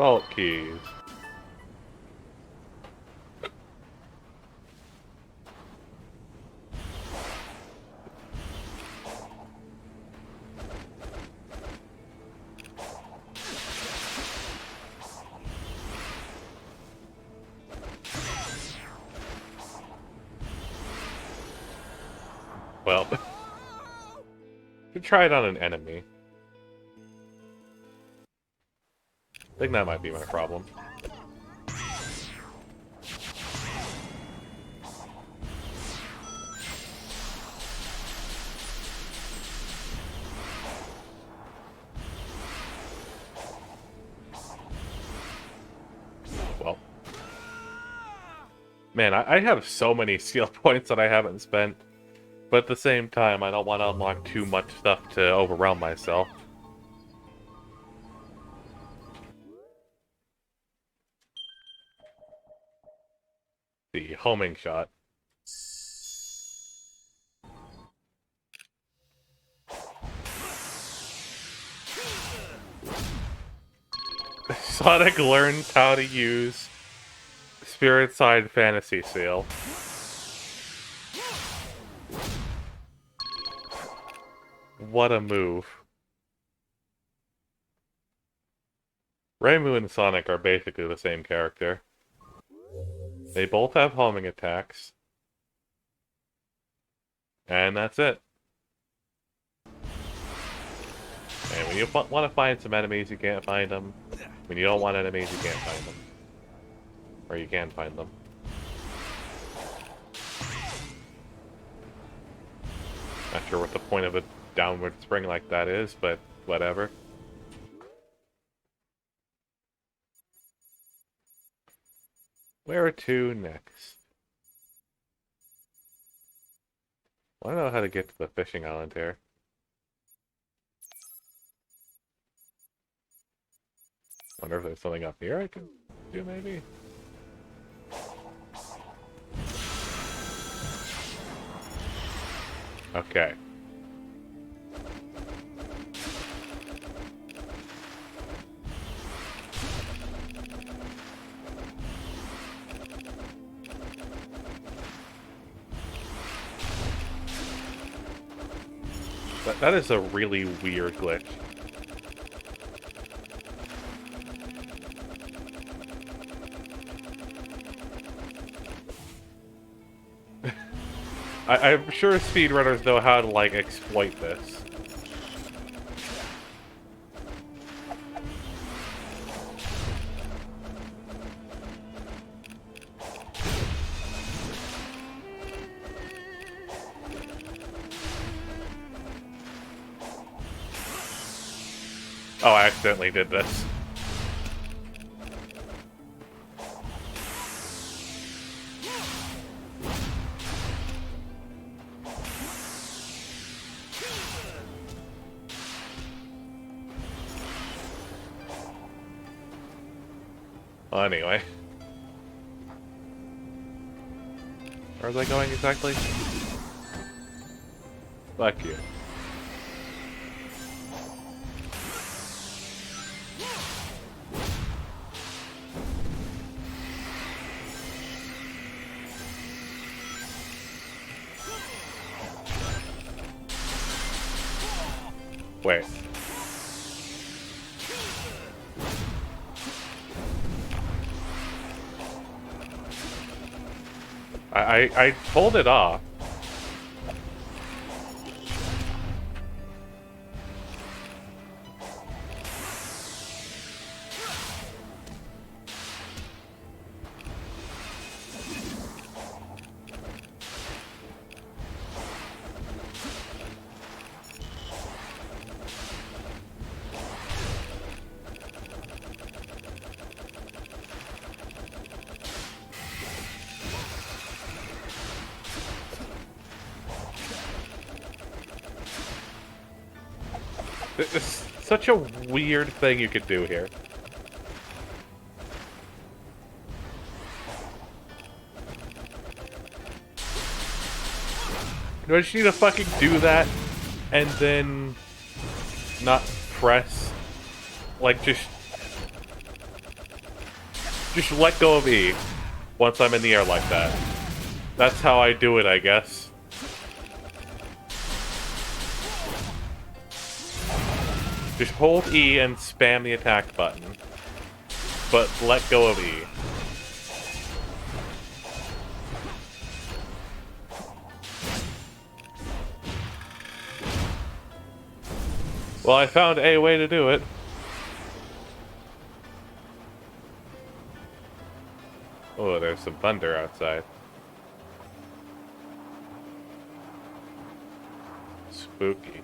Vault keys. Well, could try it on an enemy. I think that might be my problem. Well. Man, I have so many skill points that I haven't spent. But at the same time, I don't want to unlock too much stuff to overwhelm myself. The homing shot. Sonic learns how to use Spirit Side Fantasy Seal. What a move. Reimu and Sonic are basically the same character. They both have homing attacks. And that's it. And when you want to find some enemies, you can't find them. When you don't want enemies, you can't find them. Or you can find them. Not sure what the point of a downward spring like that is, but whatever. Where to next? I don't know how to get to the fishing island here. Wonder if there's something up here I can do, maybe? Okay. That is a really weird glitch. I'm sure speedrunners know how to, like, exploit this. Oh, I accidentally did this. Well, anyway. Where was I going exactly? Fuck you. Wait. I pulled it off. It's such a weird thing you could do here. Do I just need to fucking do that and then not press? Like, just Just let go of E once I'm in the air like that. That's how I do it, I guess. Just hold E and spam the attack button. But let go of E. Well, I found a way to do it. Oh, there's some thunder outside. Spooky.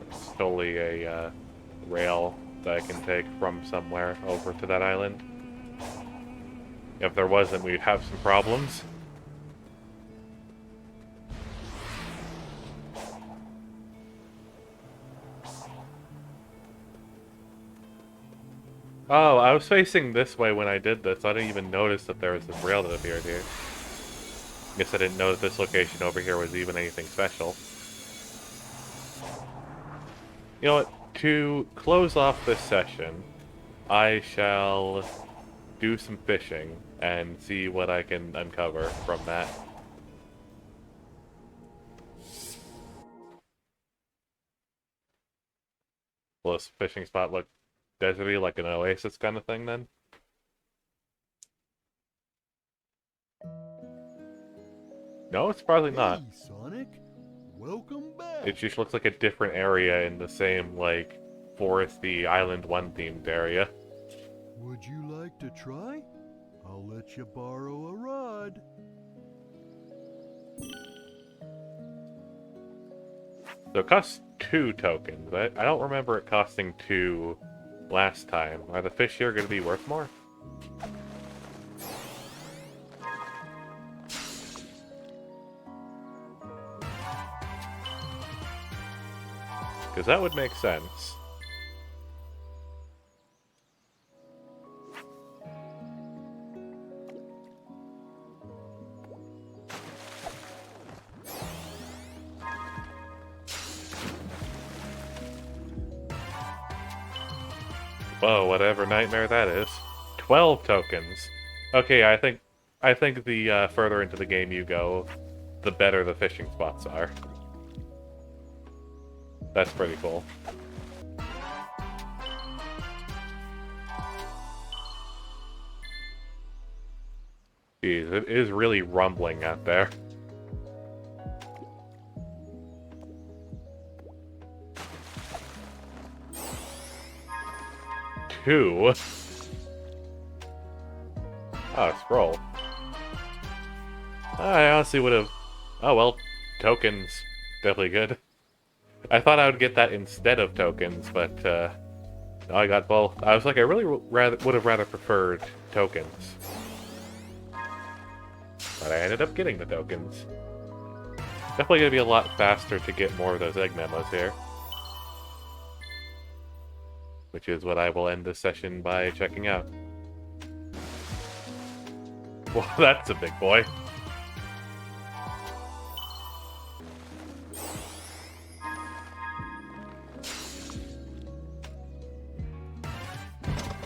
It's totally a rail that I can take from somewhere over to that island. If there wasn't, we'd have some problems. Oh, I was facing this way when I did this. I didn't even notice that there was some rail that appeared here. Guess I didn't know that this location over here was even anything special. You know what? To close off this session, I shall do some fishing and see what I can uncover from that. Will this fishing spot look deserty, like an oasis kind of thing then? No, it's probably not. Hey, Sonic. Welcome back. It just looks like a different area in the same, like, foresty Island 1 themed area. Would you like to try? I'll let you borrow a rod. So it costs 2 tokens. I don't remember it costing 2 last time. Are the fish here going to be worth more? Because that would make sense. Whoa, whatever nightmare that is. 12 tokens. Okay, I think the further into the game you go, the better the fishing spots are. That's pretty cool. Jeez, it is really rumbling out there. Two. Oh, scroll. I honestly would have... Oh, well, tokens. Definitely good. I thought I would get that instead of tokens, but, no, I got both. I was like, I really would have rather preferred tokens. But I ended up getting the tokens. Definitely gonna be a lot faster to get more of those egg memos here. Which is what I will end this session by checking out. Well, that's a big boy.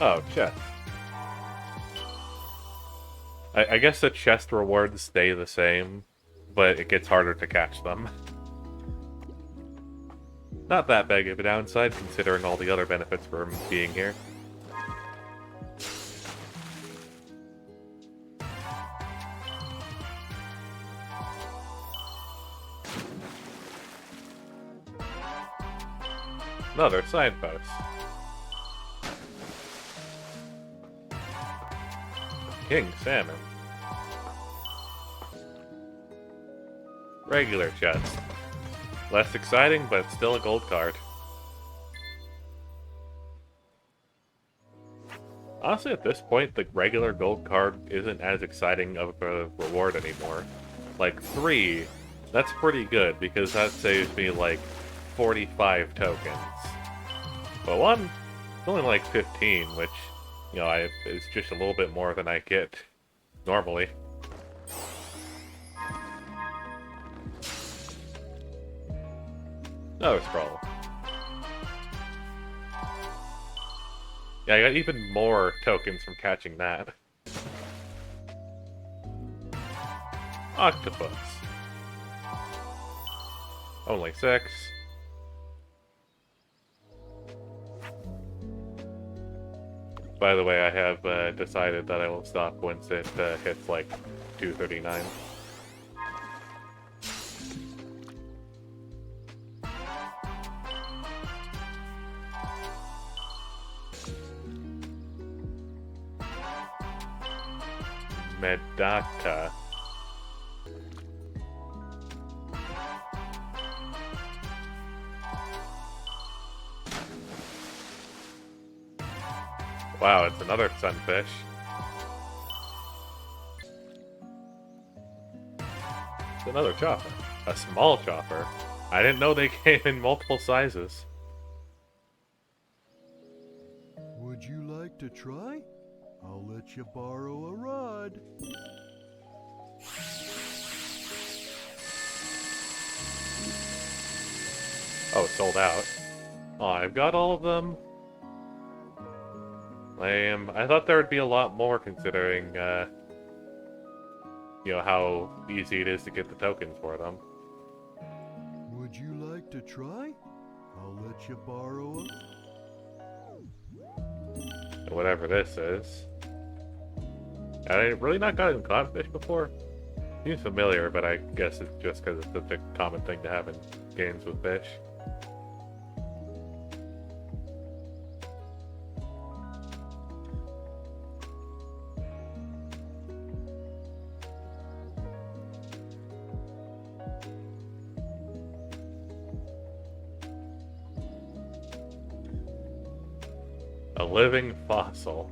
Oh, chest. I guess the chest rewards stay the same, but it gets harder to catch them. Not that big of a downside, considering all the other benefits from being here. Another signpost. King salmon. Regular chest. Less exciting, but still a gold card. Honestly, at this point, the regular gold card isn't as exciting of a reward anymore. Like, 3, that's pretty good, because that saves me, like, 45 tokens. But 1, it's only like 15, which You know, it's just a little bit more than I get normally. Another scroll. Yeah, I got even more tokens from catching that. Octopus. Only 6. By the way, I have decided that I will stop once it hits like 239. Medaka. Wow, it's another sunfish. It's another chopper. A small chopper. I didn't know they came in multiple sizes. Would you like to try? I'll let you borrow a rod. Oh, it's sold out. Oh, I've got all of them. Lame. I thought there would be a lot more considering, you know, how easy it is to get the tokens for them. Would you like to try? I'll let you borrow a... Whatever this is. I really not gotten codfish before? Seems familiar, but I guess it's just because it's such a common thing to have in games with fish. A living fossil.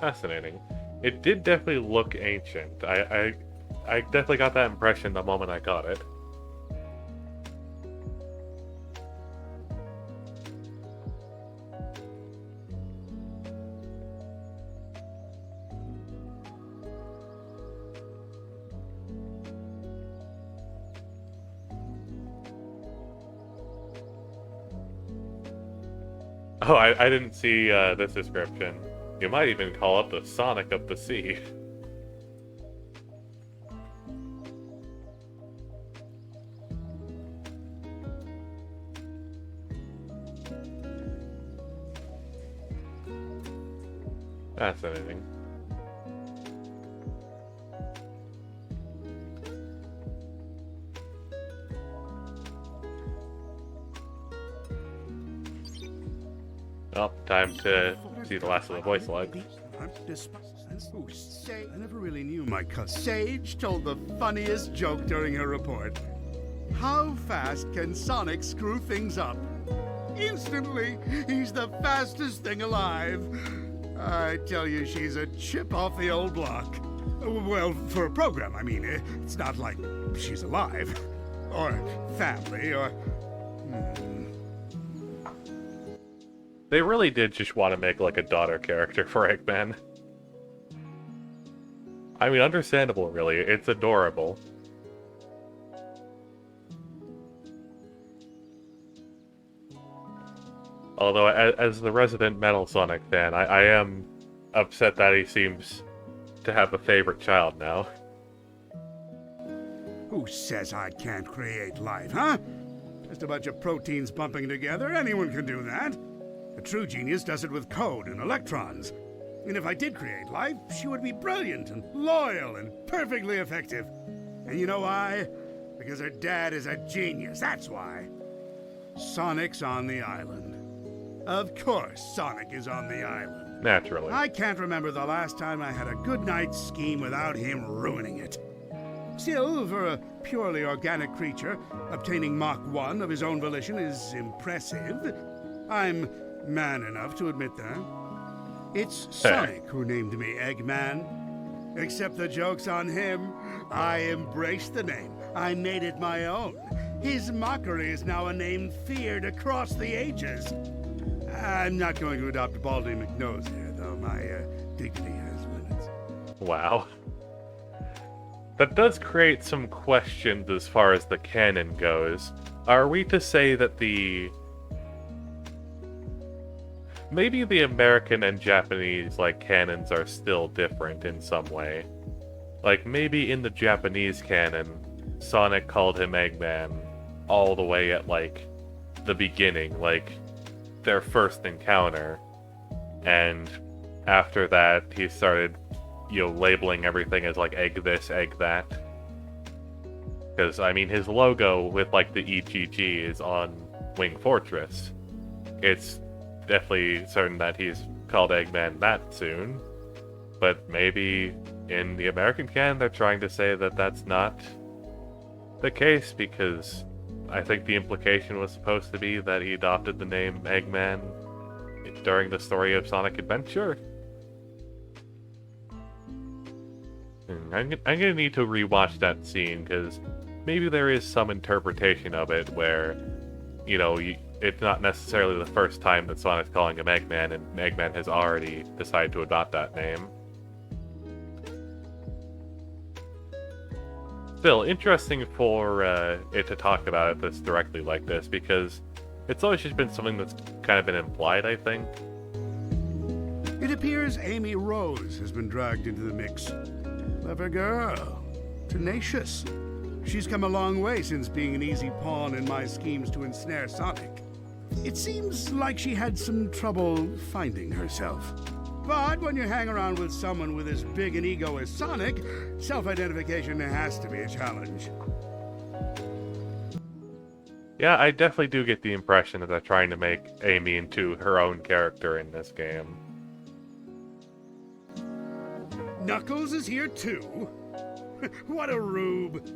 Fascinating. It did definitely look ancient. I definitely got that impression the moment I got it. Oh, I didn't see this description. You might even call it the Sonic of the Sea. Fascinating. Well, time to see the last of the voice logs. I never really knew my cousin. Sage told the funniest joke during her report. How fast can Sonic screw things up? Instantly, he's the fastest thing alive. I tell you, she's a chip off the old block. Well, for a program, I mean. It's not like she's alive. Or family, or... They really did just want to make like a daughter character for Eggman. I mean, understandable really, it's adorable. Although, as the resident Metal Sonic fan, I am upset that he seems to have a favorite child now. Who says I can't create life, huh? Just a bunch of proteins bumping together, anyone can do that. A true genius does it with code and electrons. And if I did create life, she would be brilliant and loyal and perfectly effective. And you know why? Because her dad is a genius, that's why. Sonic's on the island. Of course Sonic is on the island. Naturally. I can't remember the last time I had a good night's scheme without him ruining it. Still, for a purely organic creature, obtaining Mach 1 of his own volition is impressive. I'm man enough to admit that. It's Sonic who named me Eggman. Except the joke's on him. I embraced the name. I made it my own. His mockery is now a name feared across the ages. I'm not going to adopt Baldy McNose here, though. My dignity has limits. Wow. That does create some questions as far as the canon goes. Are we to say that maybe the American and Japanese, like, canons are still different in some way? Like, maybe in the Japanese canon, Sonic called him Eggman all the way at, like, the beginning, like, their first encounter. And after that, he started, labeling everything as, like, egg this, egg that. Because, I mean, his logo with, like, the EGG is on Wing Fortress. It's definitely certain that he's called Eggman that soon. But maybe in the American canon, they're trying to say that that's not the case, because I think the implication was supposed to be that he adopted the name Eggman during the story of Sonic Adventure. I'm gonna need to rewatch that scene, because maybe there is some interpretation of it where, it's not necessarily the first time that Sonic's calling him Eggman, and Eggman has already decided to adopt that name. Still, interesting for it to talk about it this directly like this, because it's always just been something that's kind of been implied, I think. It appears Amy Rose has been dragged into the mix. Clever girl. Tenacious. She's come a long way since being an easy pawn in my schemes to ensnare Sonic. It seems like she had some trouble finding herself. But when you hang around with someone with as big an ego as Sonic, self-identification has to be a challenge. Yeah, I definitely do get the impression that they're trying to make Amy into her own character in this game. Knuckles is here too? What a rube.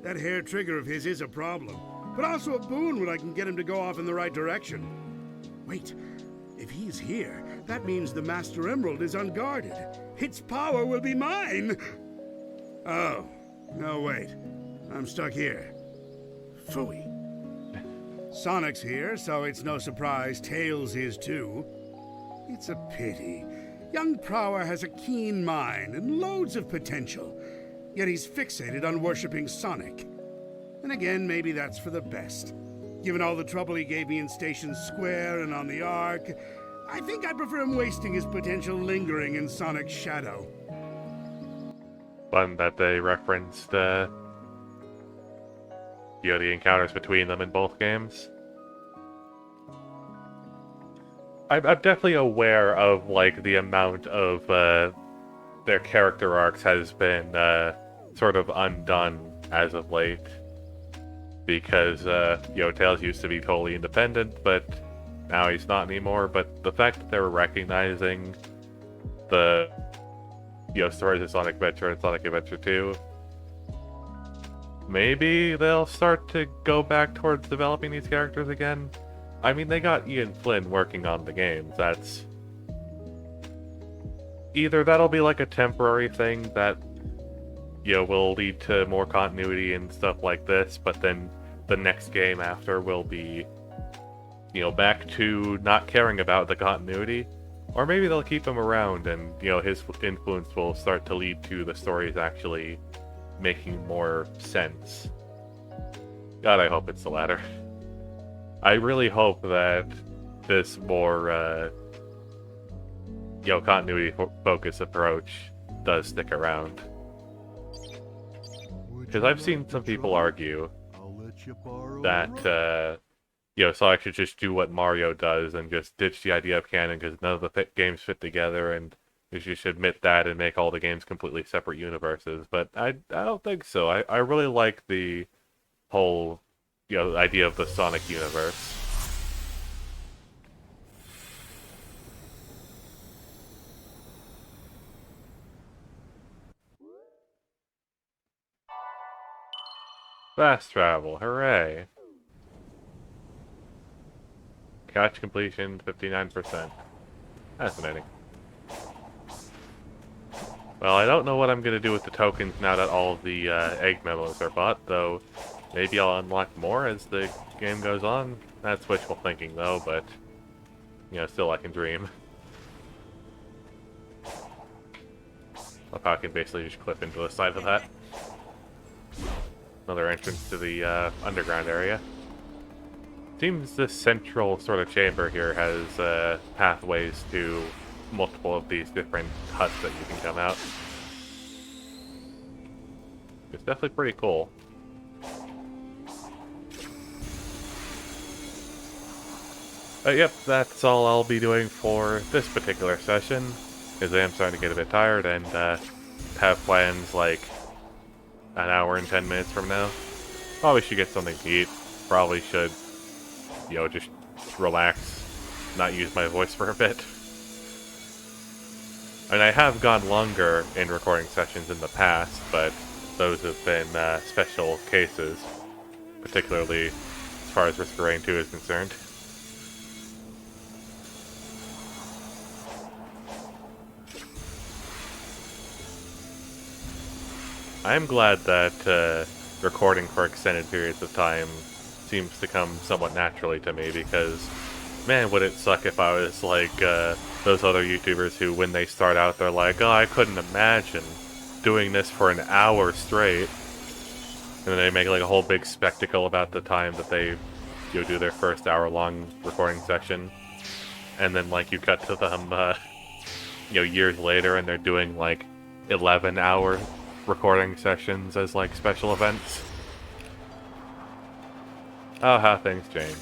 That hair trigger of his is a problem, but also a boon when I can get him to go off in the right direction. Wait, if he's here, that means the Master Emerald is unguarded. Its power will be mine! Oh, no wait. I'm stuck here. Phooey. Sonic's here, so it's no surprise Tails is too. It's a pity. Young Prower has a keen mind and loads of potential, yet he's fixated on worshipping Sonic. And again, maybe that's for the best. Given all the trouble he gave me in Station Square and on the Ark, I think I'd prefer him wasting his potential lingering in Sonic's shadow. Fun that they referenced, the encounters between them in both games. I'm definitely aware of, like, the amount of their character arcs has been sort of undone as of late. Because, Tails used to be totally independent, but now he's not anymore. But the fact that they were recognizing the, stories of Sonic Adventure and Sonic Adventure 2, maybe they'll start to go back towards developing these characters again. I mean, they got Ian Flynn working on the games. That's... either that'll be like a temporary thing that, will lead to more continuity and stuff like this, but then the next game after will be, back to not caring about the continuity. Or maybe they'll keep him around and, his influence will start to lead to the stories actually making more sense. God, I hope it's the latter. I really hope that this more, continuity-focused approach does stick around. Because I've seen some people argue that, Sonic should just do what Mario does and just ditch the idea of canon because none of the games fit together, and you should admit that and make all the games completely separate universes. But I don't think so. I really like the whole, idea of the Sonic universe. Fast travel, hooray! Catch completion, 59%. Fascinating. Well, I don't know what I'm going to do with the tokens now that all of the egg memos are bought, though maybe I'll unlock more as the game goes on. That's wishful thinking, though, but still I can dream. I can basically just clip into the side of that. Another entrance to the underground area. Seems this central sort of chamber here has pathways to multiple of these different huts that you can come out. It's definitely pretty cool. Yep, that's all I'll be doing for this particular session, because I am starting to get a bit tired and have plans like an hour and 10 minutes from now. Probably should get something to eat. Probably should, just relax, not use my voice for a bit. And I have gone longer in recording sessions in the past, but those have been special cases, particularly as far as Risk of Rain 2 is concerned. I am glad that recording for extended periods of time seems to come somewhat naturally to me, because, man, would it suck if I was like those other YouTubers who, when they start out, they're like, oh, I couldn't imagine doing this for an hour straight. And then they make like a whole big spectacle about the time that they do their first hour-long recording session. And then like you cut to them years later and they're doing like 11-hour recording sessions as like special events. Oh, how things change.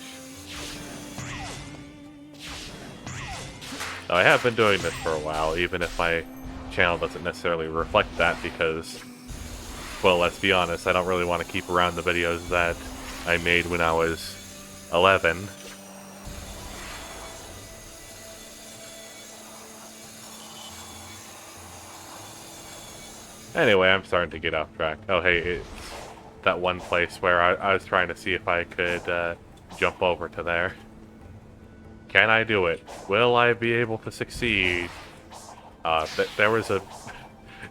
Now, I have been doing this for a while, even if my channel doesn't necessarily reflect that, because, well, let's be honest, I don't really want to keep around the videos that I made when I was 11. Anyway, I'm starting to get off track. Oh, hey, it's that one place where I was trying to see if I could jump over to there. Can I do it? Will I be able to succeed? There was a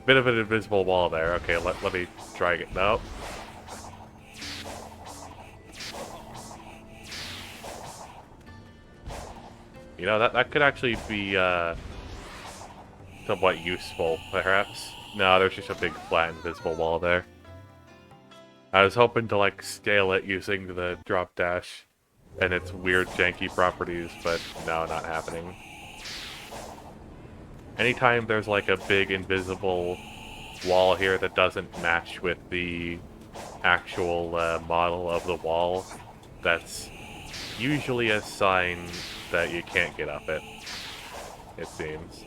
bit of an invisible wall there. Okay, let me try it. No. That could actually be somewhat useful, perhaps. No, there's just a big flat invisible wall there. I was hoping to like scale it using the drop dash and its weird janky properties, but no, not happening. Anytime there's like a big invisible wall here that doesn't match with the actual model of the wall, that's usually a sign that you can't get up it, it seems.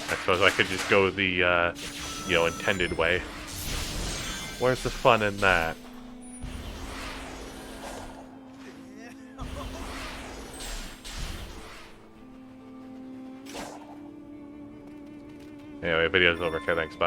I suppose I could just go the, intended way. Where's the fun in that? Anyway, video's over. Okay, thanks, bye.